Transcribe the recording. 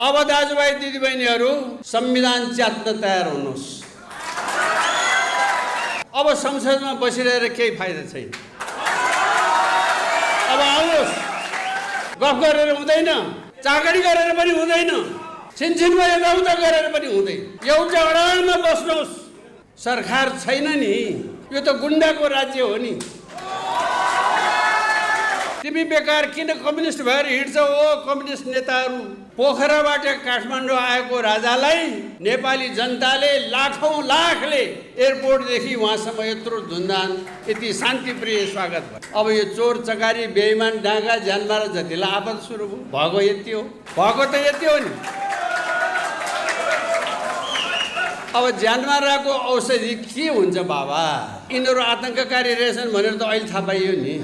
अब दाजुभाइ दिदीबहिनीहरू संविधान च्यात्न तयार हुनुहोस्। अब संसदमा बसिरहेर केही फाइदा छैन। अब आउनुहोस्, गफ गरेर हुँदैन, चाकडी गरेर पनि हुँदैन, छिनछिनमा यताउता गरेर पनि हुँदैन। एउटा अडानमा बस्नुहोस्। सरकार छैन नि, यो त गुण्डाको राज्य हो नि। तिमी बेकार किन कम्युनिस्ट भएर हिँड्छौ? ओ कम्युनिस्ट नेताहरू, पोखराबाट काठमाडौँ आएको राजालाई नेपाली जनताले लाखौं लाखले एयरपोर्टदेखि उहाँसम्म यत्रो धुमधाम यति शान्तिप्रिय स्वागत भयो। अब यो चोर चकारी बेइमान डाँगा ज्यानमारा जतिलाई आपत सुरु भएको यति हो, भएको त यति हो नि। अब ज्यानमाराको औषधि के हुन्छ बाबा? यिनीहरू आतंककारी रहेछन् भनेर त अहिले थाहा पाइयो नि।